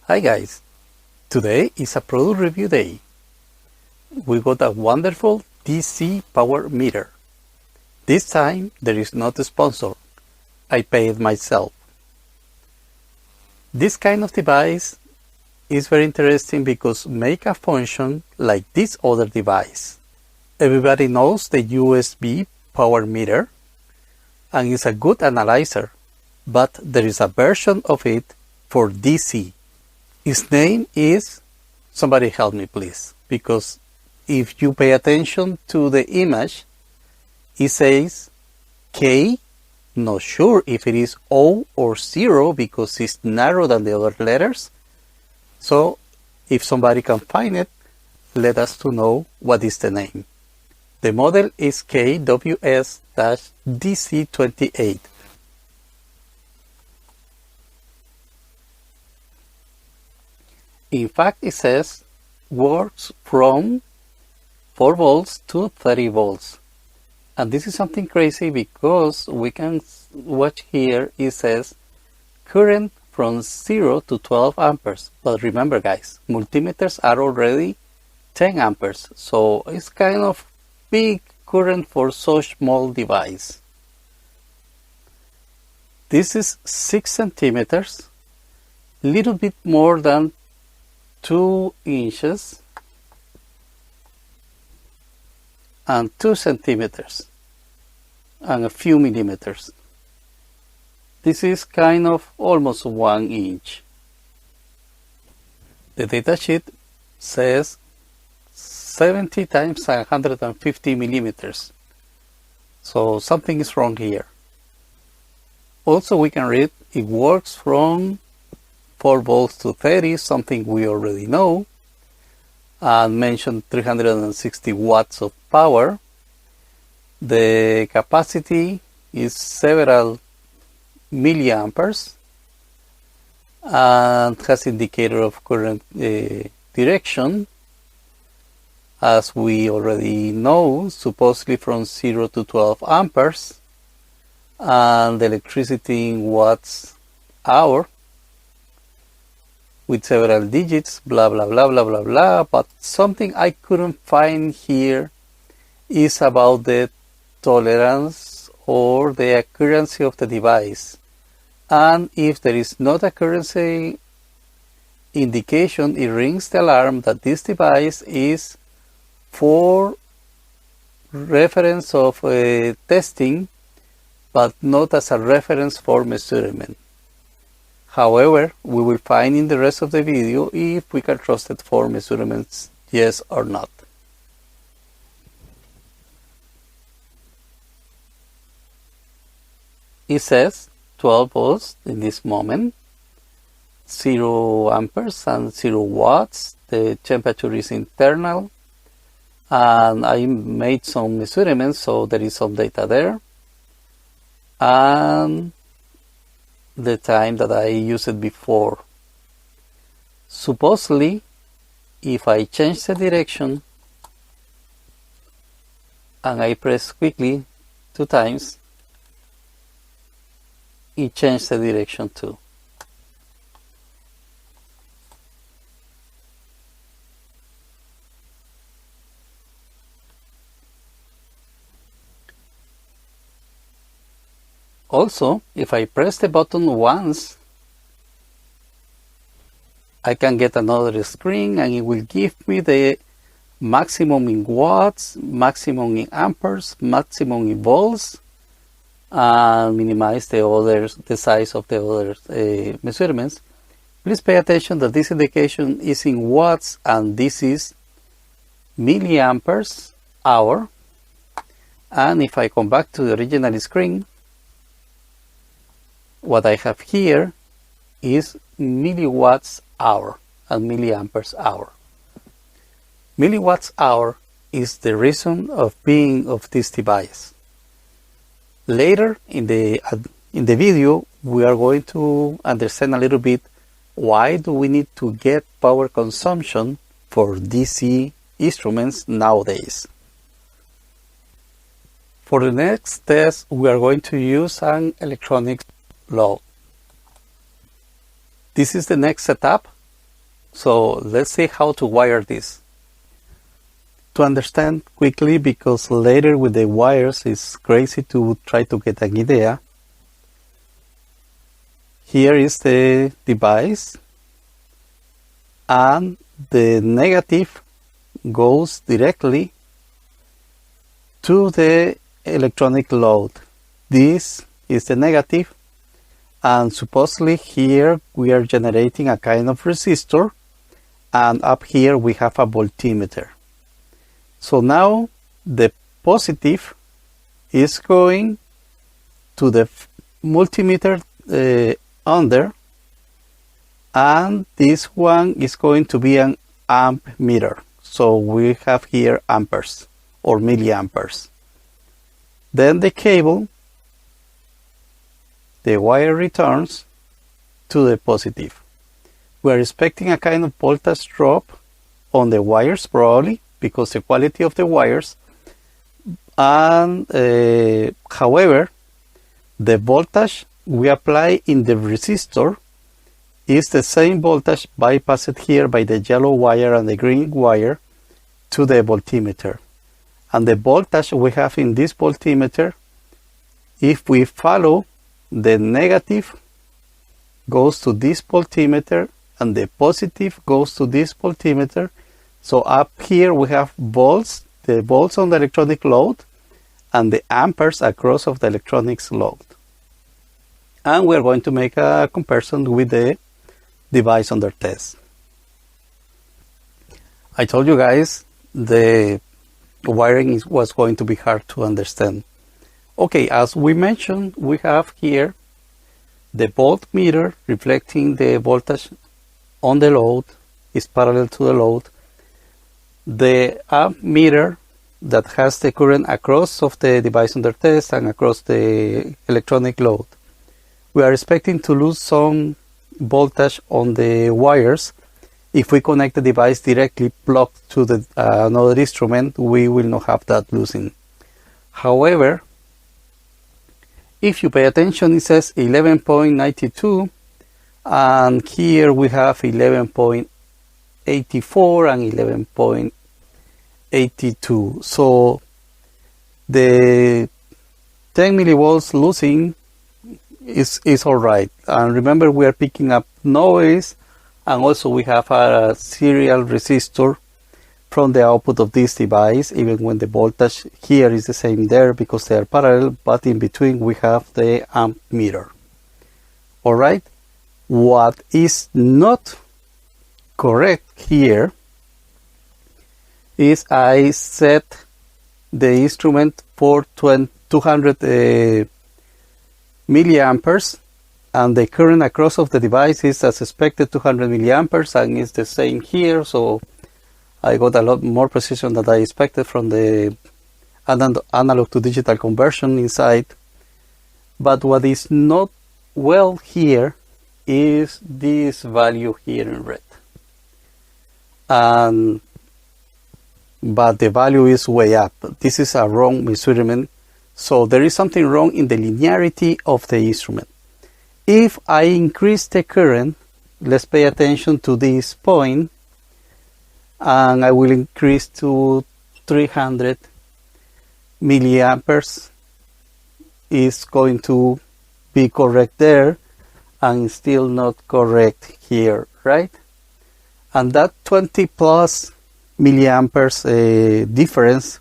Hi guys, today is a product review day. We got a wonderful DC power meter. This time there is not a sponsor, I pay it myself. This kind of device is very interesting because make a function like this other device. Everybody knows the USB power meter and is a good analyzer, but there is a version of it for DC. Its name is, somebody help me please, because if you pay attention to the image, it says K, not sure if it is O or 0 because it's narrower than the other letters. So if somebody can find it, let us to know what is the name. The model is K0WSi-DC28. In fact, it says works from 4 volts to 30 volts. And this is something crazy because we can watch here, it says current from 0 to 12 amperes. But remember guys, multimeters are already 10 amperes. So it's kind of big current for such small device. This is 6 centimeters, little bit more than 2 inches and 2 centimeters and a few millimeters. This is kind of almost 1 inch. The datasheet says 70 times 150 millimeters. So something is wrong here. Also we can read it works from 4 volts to 30, something we already know, and mentioned 360 watts of power. The capacity is several milliamperes and has indicator of current direction, as we already know, supposedly from 0 to 12 amperes, and the electricity in watts hour, with several digits, blah blah blah blah blah blah. But something I couldn't find here is about the tolerance or the accuracy of the device. And if there is not accuracy indication, it rings the alarm that this device is for reference of testing, but not as a reference for measurement. However, we will find in the rest of the video if we can trust it for measurements, yes or not. It says 12 volts in this moment, 0 amperes and 0 watts. The temperature is internal, and I made some measurements, so there is some data there. And the time that I used it before. Supposedly, if I change the direction and I press quickly 2 times, it changed the direction too. Also, if I press the button once, I can get another screen and it will give me the maximum in watts, maximum in amperes, maximum in volts, and minimize the size of the other measurements. Please pay attention that this indication is in watts and this is milliamperes hour. And if I come back to the original screen, what I have here is milliwatts hour and milliamperes hour. Milliwatts hour is the reason of being of this device. Later in the video, we are going to understand a little bit why do we need to get power consumption for DC instruments nowadays. For the next test, we are going to use an electronics load. This is the next setup. So let's see how to wire this. To understand quickly, because later with the wires it's crazy to try to get an idea. Here is the device, and the negative goes directly to the electronic load. This is the negative, and supposedly here we are generating a kind of resistor, and up here we have a voltmeter. So now the positive is going to the multimeter under, and this one is going to be an amp meter. So we have here amperes or milliamperes. Then the cable, the wire returns to the positive. We are expecting a kind of voltage drop on the wires, probably because the quality of the wires, and however, the voltage we apply in the resistor is the same voltage bypassed here by the yellow wire and the green wire to the voltmeter. And the voltage we have in this voltmeter, if we follow, the negative goes to this voltmeter and the positive goes to this voltmeter. So up here we have volts, the volts on the electronic load, and the amperes across of the electronics load. And we're going to make a comparison with the device under test. I told you guys the wiring was going to be hard to understand. Okay, as we mentioned, we have here the voltmeter reflecting the voltage on the load, is parallel to the load. The amp meter that has the current across of the device under test and across the electronic load. We are expecting to lose some voltage on the wires. If we connect the device directly plugged to the another instrument, we will not have that losing. However, if you pay attention, it says 11.92, and here we have 11.84 and 11.82. So the 10 millivolts losing is all right. And remember, we are picking up noise, and also we have a serial resistor from the output of this device, even when the voltage here is the same there because they are parallel, but in between we have the amp meter. All right. What is not correct here is I set the instrument for 200 milliamperes, and the current across of the device is as expected 200 milliamperes, and it's the same here. So I got a lot more precision than I expected from the analog to digital conversion inside. But what is not well here is this value here in red. But the value is way up. This is a wrong measurement. So there is something wrong in the linearity of the instrument. If I increase the current, let's pay attention to this point, and I will increase to 300 milliamperes, is going to be correct there, and still not correct here, right? And that 20 plus milliamperes difference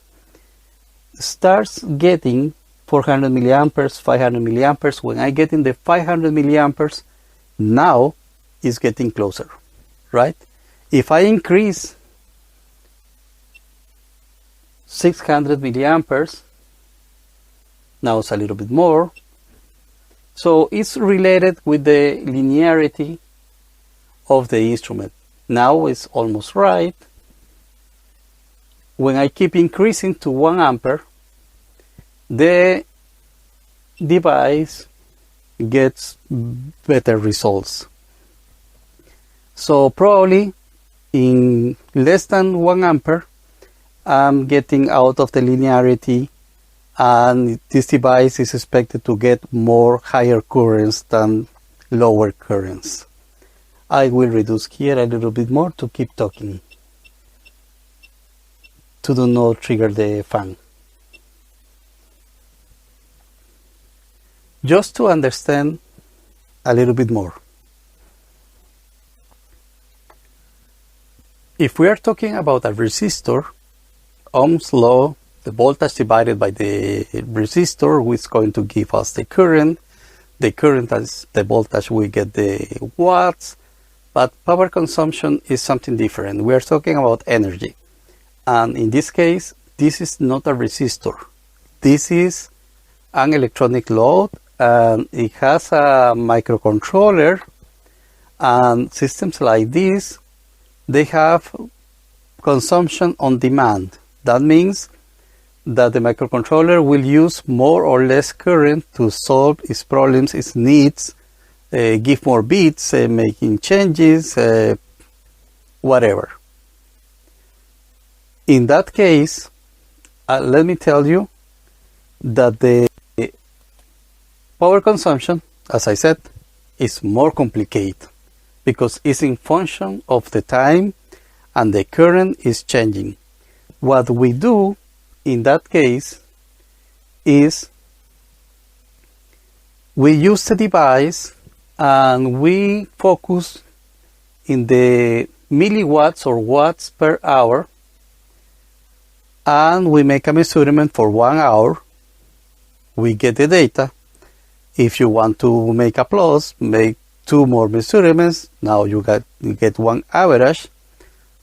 starts getting 400 milliamperes, 500 milliamperes. When I get in the 500 milliamperes, now it's getting closer, right? If I increase 600 milliamperes, now it's a little bit more. So it's related with the linearity of the instrument. Now it's almost right. When I keep increasing to 1 ampere, the device gets better results. So probably in less than 1 ampere, I'm getting out of the linearity, and this device is expected to get more higher currents than lower currents. I will reduce here a little bit more to keep talking, to do not trigger the fan. Just to understand a little bit more. If we are talking about a resistor, Ohm's law, the voltage divided by the resistor is going to give us the current. The current is the voltage, we get the watts, but power consumption is something different. We are talking about energy. And in this case, this is not a resistor. This is an electronic load, and it has a microcontroller, and systems like this, they have consumption on demand. That means that the microcontroller will use more or less current to solve its problems, its needs, give more bits, making changes, whatever. In that case, let me tell you that the power consumption, as I said, is more complicated because it's in function of the time and the current is changing. What we do in that case is we use the device and we focus in the milliwatts or watts per hour, and we make a measurement for 1 hour. We get the data. If you want to make a plus, make 2 more measurements. Now you get 1 average,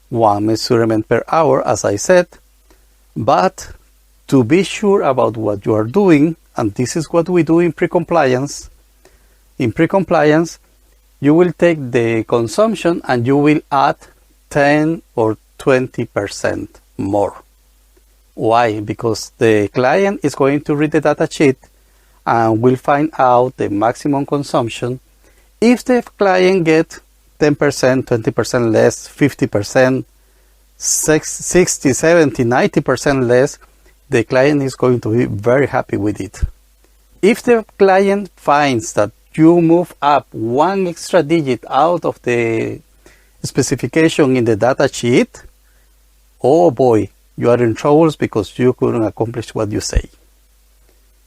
1 measurement per hour, as I said. But to be sure about what you are doing, and this is what we do in pre-compliance. In pre-compliance, you will take the consumption and you will add 10 or 20% more. Why? Because the client is going to read the data sheet and will find out the maximum consumption. If the client gets 10%, 20% less, 50%, 60, 70, 90% less, the client is going to be very happy with it. If the client finds that you move up 1 extra digit out of the specification in the data sheet, oh boy, you are in troubles because you couldn't accomplish what you say.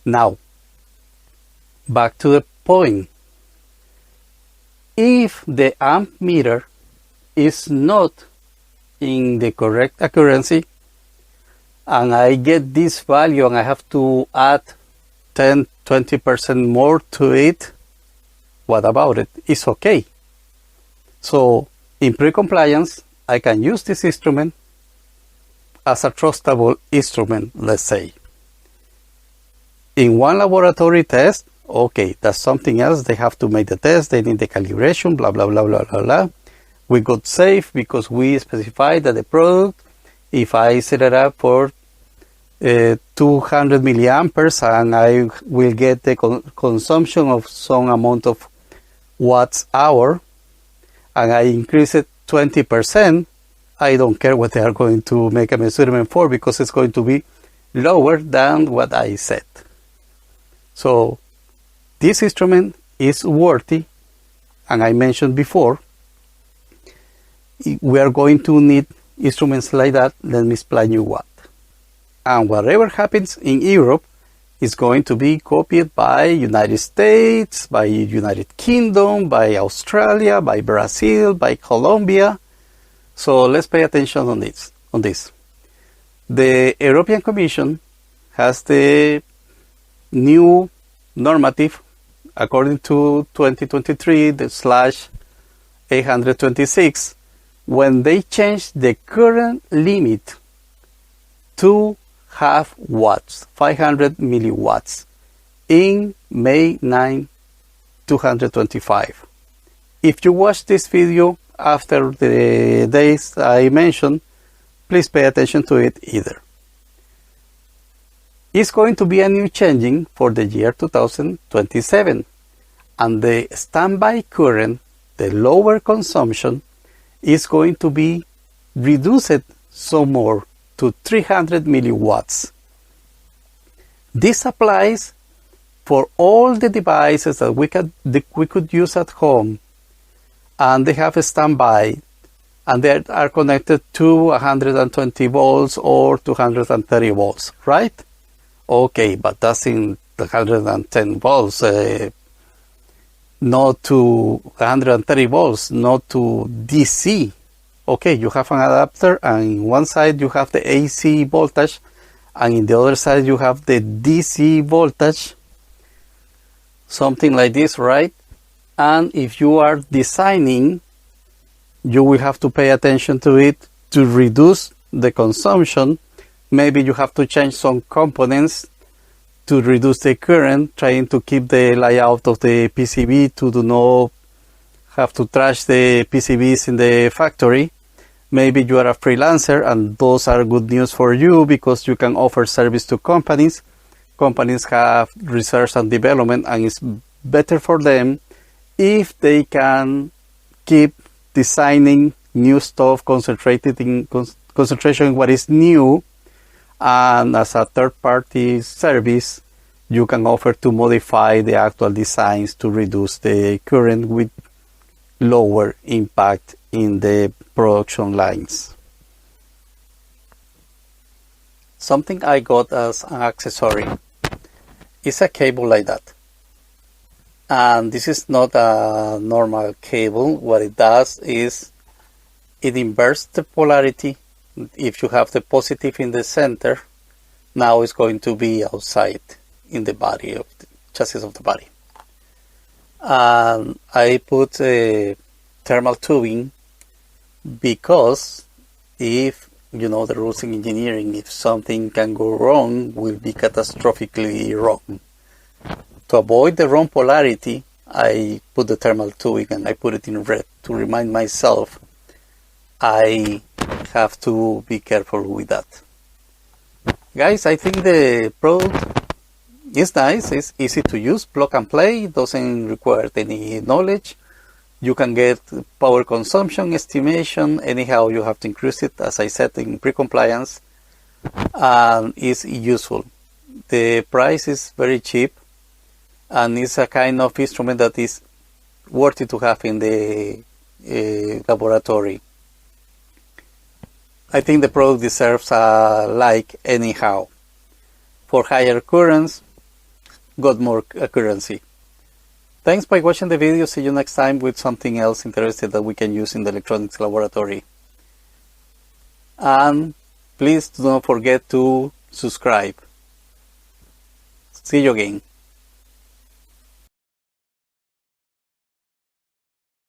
Now, back to the point. If the amp meter is not in the correct accuracy, and I get this value and I have to add 10, 20% more to it, what about it? It's okay. So in pre-compliance, I can use this instrument as a trustable instrument, let's say. In one laboratory test, okay, that's something else. They have to make the test, they need the calibration, blah, blah, blah, blah, blah, blah. We got safe because we specified that the product, if I set it up for 200 milliamperes and I will get the consumption of some amount of watts hour, and I increase it 20%, I don't care what they are going to make a measurement for because it's going to be lower than what I said. So this instrument is worthy, and I mentioned before, we are going to need instruments like that. Let me explain you what. And whatever happens in Europe is going to be copied by United States, by United Kingdom, by Australia, by Brazil, by Colombia. So let's pay attention on this. The European Commission has the new normative according to 2023/826, when they changed the current limit to half watts, 500 milliwatts, in May 9, 2025. If you watch this video after the days I mentioned, please pay attention to it either. It's going to be a new changing for the year 2027, and the standby current, the lower consumption, is going to be reduced some more to 300 milliwatts. This applies for all the devices that we could use at home, and they have a standby, and they are connected to 120 volts or 230 volts, right? Okay, but that's in the 110 volts, not to 130 volts, not to DC. Okay, you have an adapter, and in one side you have the AC voltage, and in the other side you have the DC voltage, something like this, right? And if you are designing, you will have to pay attention to it to reduce the consumption. Maybe you have to change some components to reduce the current, trying to keep the layout of the PCB to do not have to trash the PCBs in the factory. Maybe you are a freelancer, and those are good news for you because you can offer service to companies. Companies have research and development, and it's better for them if they can keep designing new stuff, concentration in what is new, and as a third-party service, you can offer to modify the actual designs to reduce the current with lower impact in the production lines. Something I got as an accessory is a cable like that. And this is not a normal cable. What it does is it inverts the polarity. If you have the positive in the center, now it's going to be outside in the body of the chassis of the body. And I put a thermal tubing because if you know the rules in engineering, if something can go wrong, will be catastrophically wrong. To avoid the wrong polarity, I put the thermal tubing and I put it in red to remind myself I have to be careful with that. Guys, I think the product is nice, it's easy to use, plug and play, doesn't require any knowledge. You can get power consumption estimation, anyhow you have to increase it, as I said, in pre-compliance, and it's useful. The price is very cheap, and it's a kind of instrument that is worth it to have in the laboratory. I think the product deserves a like anyhow. For higher currents, got more accuracy. Thanks for watching the video. See you next time with something else interesting that we can use in the electronics laboratory. And please do not forget to subscribe. See you again.